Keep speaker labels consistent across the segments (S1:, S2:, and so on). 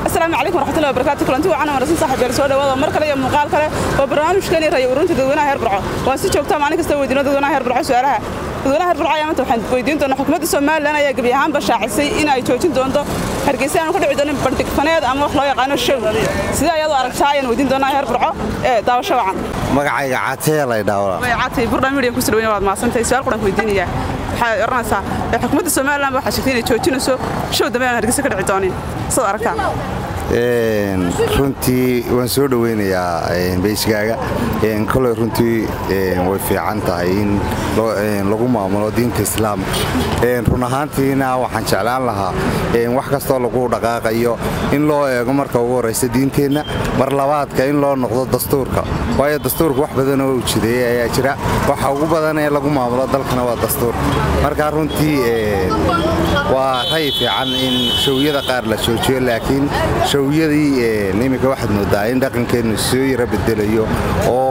S1: السلام عليكم ورحمة الله وبركاته كلنتي وعنا ورسين صاحب يا سودا وهذا مركله يا مقال كله وبرنامج كان يرى ورنت dadweynaha heer burco waa si joogta maalin kasta weydiino dadweynaha heer burco su'aalaha dadweynaha heer burco ayaan waxaan weydiin doonaa xukuumadda Soomaaliland ayaa gabi ahaan bashaacisay in ay joojin doonto hargeysa aan ku dhici doonin bandhig faneed ama wax loo yaqaan show sida ayadu aragtaa ayaan weydiin doonaa heer burco daawasho wacan
S2: magacayga Caatay la dhaawaa
S1: Caatay barnaamijka ku soo dhaweeyay waad maasantay su'aal quran weydiinaya waxa oranaysaa xukuumadda Soomaaliland waxa sheegtay inay joojinayso show dambe hargeysa ka dhici doonin sida aragtaa
S2: runtii waan soo dhaweynayaa beeshgaaga kale runtii way fiican tahay in lagu maamulo diinta islaamka run ahaantiina waxaan jeclaan lahaa wax kasta oo lagu dhaqaaqayo in loo eego marka ugu horeysa diinteena mar labaadka in loo noqdo dastuurka waayo dastuurku wax badan oo jiray ayaa jira waxa ugu badan ee lagu maamulo dalkana waa dastuurka marka runtii waa ray fiican in showiyada qaar la joojiyo laakiin showiyadii nimika waxaad moodaa in dhaqankeenu soo yara bedelayo oo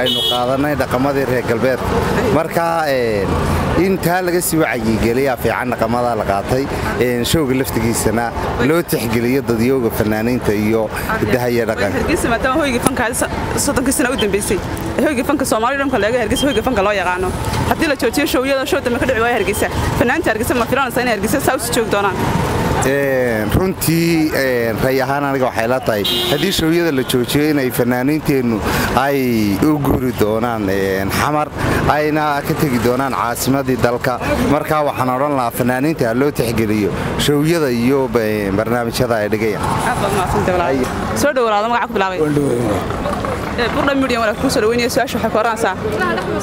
S2: aynu qaadanay dhaqamadii reer galbeedka marka inta laga sii wacyigeliyay fiican dhaqamada la qaatay showga laftigiisana loo tixgeliyo dadyoga fanaaniinta iyo dahaya dhaqanka
S1: hargeysa maadaama hoyga fanka 30 sano u dambeysay hoyga fanka Soomaaliland ka laga hargeysa hoyga fanka loo yaqaano hadii la joojiyo showyada show dambe ka dhici waay hargeysa fanaaniinta hargeysa ma filanaysa in hargeysa saus joog doonaan
S2: runtii ray ahaan aniga waxay la tahay hadii showyada la joojiyo inay fanaaniinteenu ay u guuri doonaan xamar ayna ka tagi doonaan caasimadii dalka marka waxaan oran lahaa fanaaniinta loo tixgeliyo showyada iyo barnaamijyada ay dhigayaan
S1: soo dhawaada magaca ku bilaabay burda media wala ku soo dhaweynaya su'aasha waxa koranaysa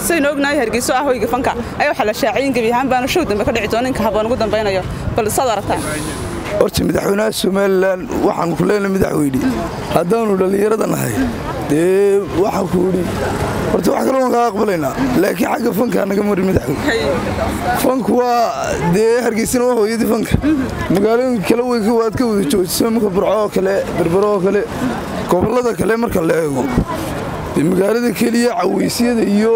S1: sayno ognahay hargeyso ah hoyga fanka ay waxa la shaacin gabi ahaan baan show dambe ka dhici doonin ka habaan ugu dambaynayo bal sadartaan
S3: horta madaxweynaha Soomaaliland waxaan ku leenahay madaxweyne haddaanu dhalinyarada nahay waxaan ku yiri horta wax kale waan ka aqbalaynaa laakiin xagga fanka naga marin madaxweyne fanku waa hargeysina waa hooyadii fanka magaalooyinka kale way ka wada joogsan marka burco kale berbero kale gobolada kale marka la eego magaalada kaliya cawiisiyada iyo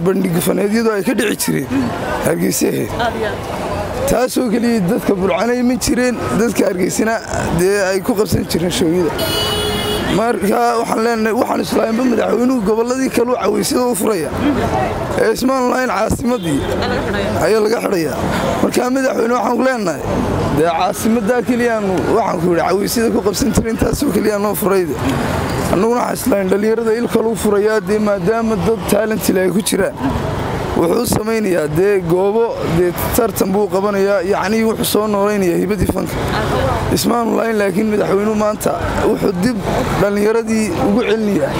S3: bandhig faneedyadu ay ka dhici jireen hargeysaha taasoo kaliya dadka burcanay ma jireen dadka hargeysina ay ku qabsan jireen showyada marka waxaan leenahay waxaan islaamba madaxweynuhu goboladii kale cawiisiyada u furaya ismaan lahayn caasimadii ayaa laga xidhaya marka madaxweyne waxaan ku leenahay caasimada kaliya waxaan ku yiri cawiisiyada ku qabsan jireen taasoo kaliya noo furayda annaguna waxaan islaamay dhalinyarada ilka lagu furayaa maadaama dad talent ay ku jiraan wuxuu samaynayaa goobo tartan buu qabanayaa yacni wuxuu soo nooleynaya hibadii fanka ismaan lahayn laakiin madaxweynuhu maanta wuxuu dib dhalinyaradii ugu celinayaa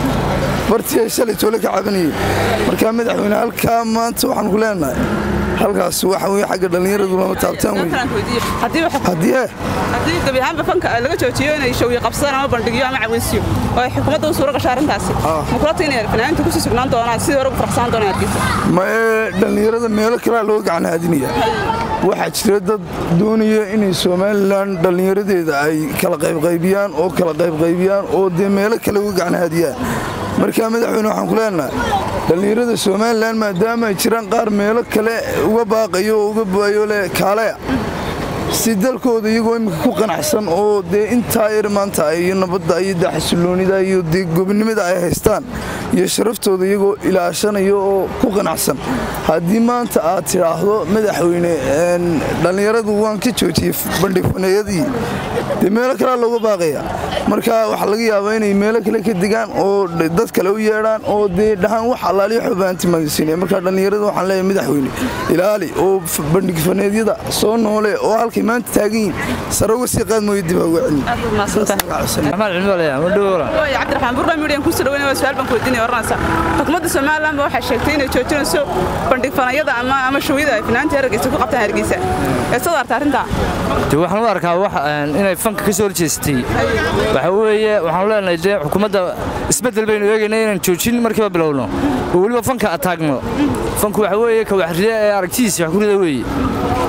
S3: bartii ay shalay toole ka cabanayeen marka madaxweyne halkaa maanta waxaan ku leenahay halkaas waxa weeye xagga dhalinyaradu lama taabtaan
S1: hadii gabi ahaan fanka laga joojiyo inay show qabsadaan ama bandhigyo ama cawiisiyo oo xukuumadda u suura gashay arintaasi ma kula tahay fanaaniintu ku sugnaan doonaan sidii hore u farxsan doonaan hargeysa
S3: ma dhalinyarada meel kale loo gacan haadinaya waxa jira dad doonaya inay Soomaaliland dhalinyaradeeda ay kala qaybqaybiyaan oo meel kale uga gacan haadiyaan marka madaxweyne waxaan ku leenahay dhalinyarada Soomaaliland maadaama ay jiraan qaar meelo kale uga baaqayo oo uga baayo le kale si dalkooda iyagoo imika ku qanacsan oo inta ay maanta ay nabadda ay xasiloonida iyo gobonimada ay haystaan iyo sharaftooda iyagoo ilaashanayo oo ku qanacsan hadii maanta aad tiraahdo madaxweyne dhalinyaradu waan ka joojiyay bandhig faneeyadii meelo kale looga baaqaya marka waxa laga yaabaa inay meelo kale ka digaan oo dad kale u yeedhaan oo dhahan wax alaaliyo xubaanti magasiinay marka dhalinyaradu waxaan leeyahay madaxweyne ilaali oo bandhig faneedyada soo noole oo halkii maanta taagan sarogo si qaad mooy dib ugu celin
S1: Axmed Cilmaleeya wadhoora way Cabdiraxmaan burda media ku soo dhaweynaa su'aal baan ku weydiinay oranaysa xukuumadda Soomaaliland waxay sheegtay inay joojinayso bandhig faneeyada ama showyada ay fanaaniinta hargeysa ku qabtaan hargeysa sadarta arinta
S4: waxaan u arkaa wax inay fanka ka soo horjeestay waxa weeye waxaan leenahay xukuumadda isbedel baynu eegaynaa inaan joojin markiiba bilowno oo waliba fanka ataagno fanku waxa weeye ka wax riday ee aragtiisa wax ku riday weeye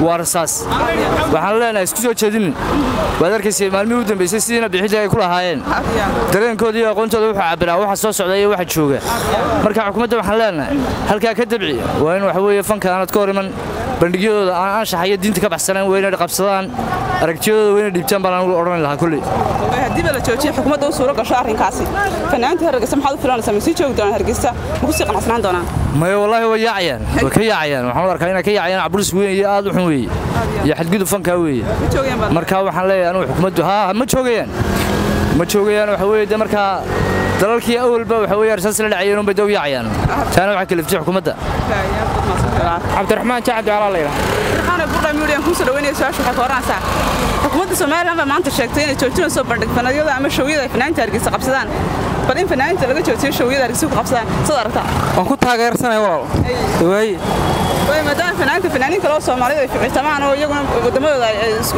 S4: waa rasaas waxaan leenahay isku soo jeedin waad arkaysaa maalmihii u dambeysay sidina bixida ay ku lahaayeen dareenkooda iyo aqoontooda waxa cabiraa waxa soo socda iyo waxa jooga marka xukuumadda waxaan leenahay halka ka dabci waa in waxa weeye fanka aanad ka hor iman bandhigyadooda aan anshaxayo diinta ka baxsanaan weynay qabsadaan aragtiyadooda wayna dhiibtaan baan anigu odhan lahaa kulli
S1: haddii la joojiyo xukuumadda u suuro gasho arrinkaasi fanaaniinta Hargeysa maxaad u filanaysaa ma sii joogi doonaan Hargeysa ma ku sii qanacsanaan doonaan
S4: maya wallaahi way yaacayaan way ka yaacayaan waxaan u arkaa inay ka yaacayaan caburis weyn iyo aad u xun weeye iyo xadgudub fankaa weeye marka waxaan leeyahay anigu xukuumaddu ma joogayaan waxa weeye markaa dalalkii awalba waxa weeye arsaas la dhacayeen bay doow yaacayaan taana waxa kaliftay xukuumadda
S5: Cabdiraxmaan Jacad ala leeyahay
S1: waxaana burda miiriyaan ku soo dhaweynaysaa su'aasha waxa koranaysa xukuumadda Soomaaliland baa maanta sheegtay inay joojinayso bandhig fanaaniyada ama showiyada fanaaniinta Hargeysa qabsadaan bal in fanaaniinta laga joojiyo showiyada Hargeysa ku qabsadaan soo aragtaa
S5: waan ku taageersanahay walaal
S1: maadaama fanaaniin kale oo Soomaaliyeed ay ficiltamaan oo iyaguna wadamadooda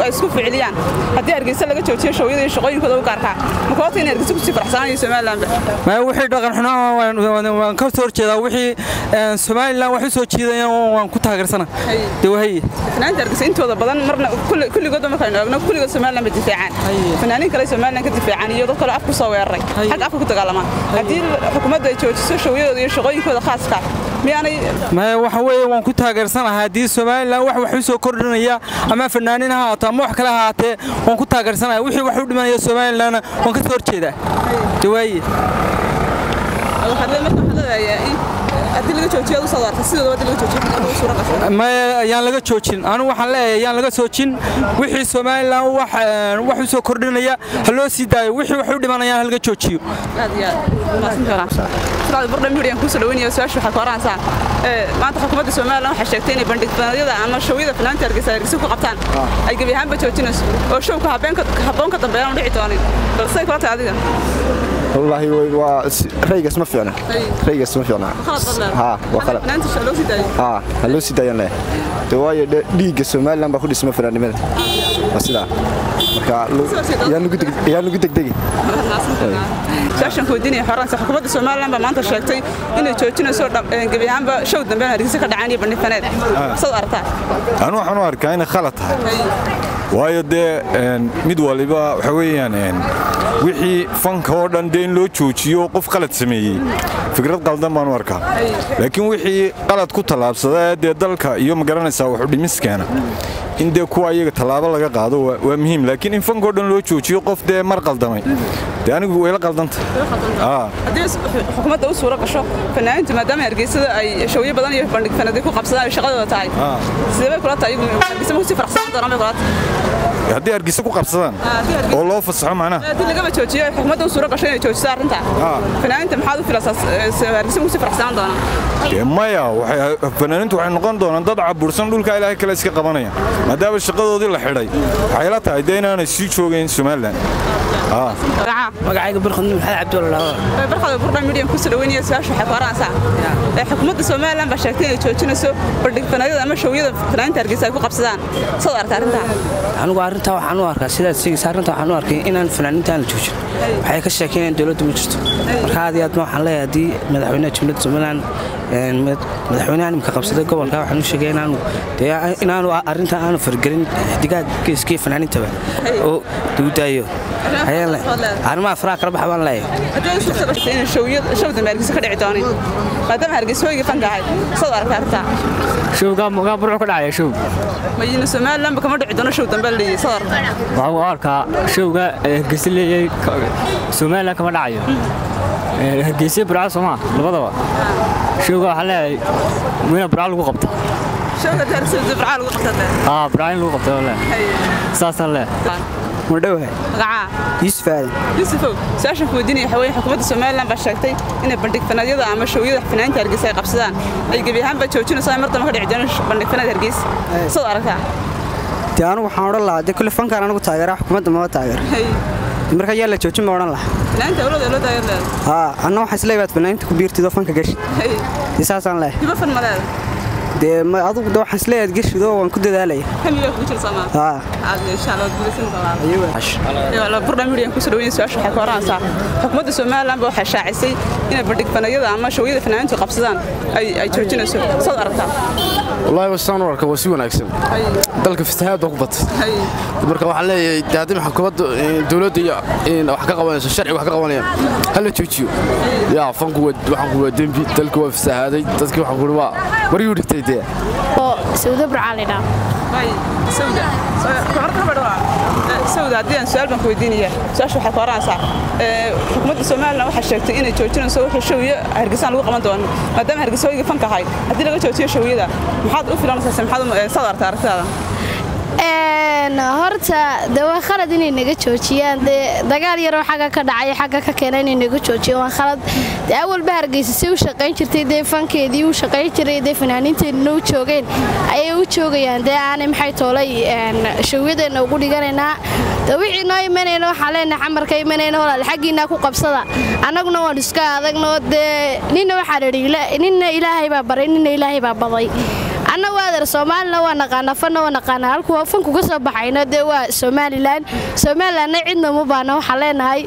S1: ay isku ficiliyaan haddii Hargeysa laga joojiyo showiyada iyo shaqooyinkooda u gaarka ma koobta in Hargeysa ku sii farxsanaayo Soomaaliland
S5: ma wixii dhaqan xunaa waan ka soo horjeedaa wixii Soomaaliland wax soo jiidayaan waan ku taageersanahay dawahay
S1: fanaaniinta Hargeysa intooda badan marna kulligood marka aynu eegno kulligood Soomaaliland bay difaacaan fanaaniin kale Soomaaliland ka difaacaan iyo dad kale afku soo weeraray xaq afku ku dagaalamaan haddii xukuumadda ay joojiso showiyada iyo shaqooyinkooda khaaska
S5: ma waxa weeye waan ku taageersanahay haddii Soomaaliland wax u soo kordhinaya ama fanaaniin ha ahaato ama wax kale ha ahaatee waan ku taageersanahay wixii wax u dhimanaya Soomaaliland waan ka soo horjeedaa dawaye
S1: haddii laga joojiyo u soo warta sidoo wada laga joojiyo suura qasab
S5: ma ayaan laga joojin anigu waxaan leeyahay ayaan laga joojin wixii Soomaaliland wax u soo kordhinaya ha loo sii daayo wixii wax u dhimanaya ha laga joojiyo
S1: burda miiriyaan ku soo dhaweynaya su'aasha waxa koranaysa maanta xukuumadda Soomaaliland waxay sheegtay in bandhig fanaaniyada ama showiyada fanaaniinta Hargeysa ku qabtaan ay gabi ahaanba joojinayso oo showka habboonka dambeeyaan u dhici doonin balse kala tahay adiga
S6: والله ريجس ما فينا ريجس ما فينا ها وخلاص هلو سيداي له تواي ديغ Soomaaliland ba ku dhisma fanaanimada wasida marka yaanu gudegdegi
S1: saashan ku dinay xoransa xukuumadda Soomaaliland ba maanta sheegtay inay joojinayso gabi ahaanba show dambe Hargeysa ka dhacaan iyo bandhig faneed soo aragtaa
S7: anu waxaan u arkaa in khalad tahay waayo mid waliba waxa weeyaan wixii fanka oo dhan in loo joojiyo qof qalad sameeyay fikrad qaldan baan u arkaa laakiin wixii qalad ku talaabsaday dalka iyo ma garanaysaa wax u dhimiskeena in kuwa iyaga talaabo laga qaado waa muhiim laakiin in fanka oo dhan loo joojiyo qof mar qaldamay anigu way la qaldanta
S1: haddii xukuumadda u suura gasho fanaaniinta maadaama Hargeysa ay showyo badan iyo bandhig faneed ku qabsadaan shaqadooda tahay sidee kula tahay Hargeysa ma si farxsan doonaan bay kula
S7: haddii Hargeysa ku qabsadaan oo loo fasaxo macnaha
S1: haddii laga joojiyo xukuumadda u suura gasho inay joojiso arrinta fanaaniinta maxaad u filaysaa Hargeysa ma si farxsan doonaan
S7: maya fanaaniintu waxay noqon doonaan dad cabursan dhulka Ilaahay kale iska qabanaya maadaama shaqadoodii la xidhay waxay la tahay inaanay sii joogeen Soomaaliland
S8: magacayga barkhad maxay Cabdullaahi
S1: barkhad burda miiriyaan ku soo dhaweynaya su'aasha waxa koranaysa xukuumadda Soomaaliland ba sheegtay inay joojinayso bandhig fanaaniyada ama showiyada fanaaniinta Hargeysa ay ku qabsadaan soo aragtaa arrinta
S8: anigu arrinta waxaan u arkaa sidaad sheegaysaa arrinta waxaan u arkay inaan fanaaniinta la joojin waxay ka sheekeeyeen dawladda ma jirto marka aad iyo aad waxaan leeyahay haddii madaxweynaha Jamhuuriyadda Soomaaliland madaxweynaha nimka qabsaday gobolka waxaan u sheegay inaanu arrinta aanu fargelin xidigaad geeskii fanaaniintaba oo dawladaayo arrimaha faraha kala baxa baan leeyahay
S1: haddii isku sababtay in showda Hargeysa ka dhici doonin maadaama Hargeysa way fanka ahayd soo aragtaa arrinta
S5: showga muga burco ka dhacay show
S1: ma yina Soomaaliland kama dhici doono show dambe leeyahay soo aragtaa
S5: waxaan arkaa showga Hargeysa leeyahay Soomaaliland kama dhacayo Hargeysa burco Soomaa labadaba showga waxa leeyahay wayna burco lagu qabto
S1: showga Hargeysa burco lagu qabtay
S5: burco lagu qabtay wallahi saasan leeyahay
S8: مدوه
S1: يوسف ساشن كوديني حوالي حكومة Soomaaliland ba sheegtay inay bandhig fanaaniyada ama showiyada fanaaniinta Hargeysa ay qabsadaan ay gabi ahaanba joojinayso marta ma ka dhici doono bandhig fanaanid Hargeysa soo aragtaa
S8: taanu waxaan oran lahaa kulli fankaan anagu taageeraa xukuumadda ma taageer marka yaa la joojin ma oran lahaa
S1: fanaaniinta loo taageeraa
S8: anna waxaan isleeyahay fanaaniinta ku biirtido fanka gashi isaasaan leeyahay
S1: diba fan maleed
S8: ما أظن ده حسلي أتقش ذو وانكده عليه.
S1: كم يوم كنت سامع؟ إن شاء الله تقولين طبعا. أيوة. لا برا مليون كسروين سواء شو حكوا رأسا. حكومة Soomaaliland بوحش شاعسي إن بدك فناجد عما شوية فنانين تقبضان أي تشوفين سو صدرتها.
S9: والله وسان ورك وسيونا أكسب. ذلك في استهاد ضغط. بركة وحلا تعدم حكومة دولة إن وحكا قوانين الشرع وحكا قوانين. هلا تشوفيو. يا فنقود وحكوا دم في ذلك في استهاد ذلك وحكوا مريو دكتور
S10: sawda burcaalina
S1: sawda sawda haddii aan su'aal baan ku weydiinaya su'aasha waxay ku oranaysaa xukuumadda Soomaaliland waxay sheegtay inay joojinayso wuxuu shawiye Hargeysa lagu qaban doono maadaama Hargeysa ay fanka ahay haddii laga joojiyo shawiyada maxaad u filanaysaa maxaad sadarta aragtada
S10: horta waa khalad inay naga joojiyaan dagaal yar oo xagga ka dhacay xagga ka keenay inay naga joojiyaan waa khalad awalba Hargeysa si u shaqayn jirtay fankeedii u shaqayn jiray fanaaniinteedna u joogeen ayay u joogayaan aanay maxay toolay shawiyadeena ugu dhiganayna wixii noo imanayna waxa leenahay xamarka imanayna walaal xaqiina ku qabsada anaguna waan iska adagno nina waxa dhigay nina Ilaahay baa baray nina Ilaahay baa baday أنا وادر Soomaaliland waa naqaana fan waa naqaana halku fanku ka soo baxayna waa Soomaaliland عندنا ma baana waxa leenahay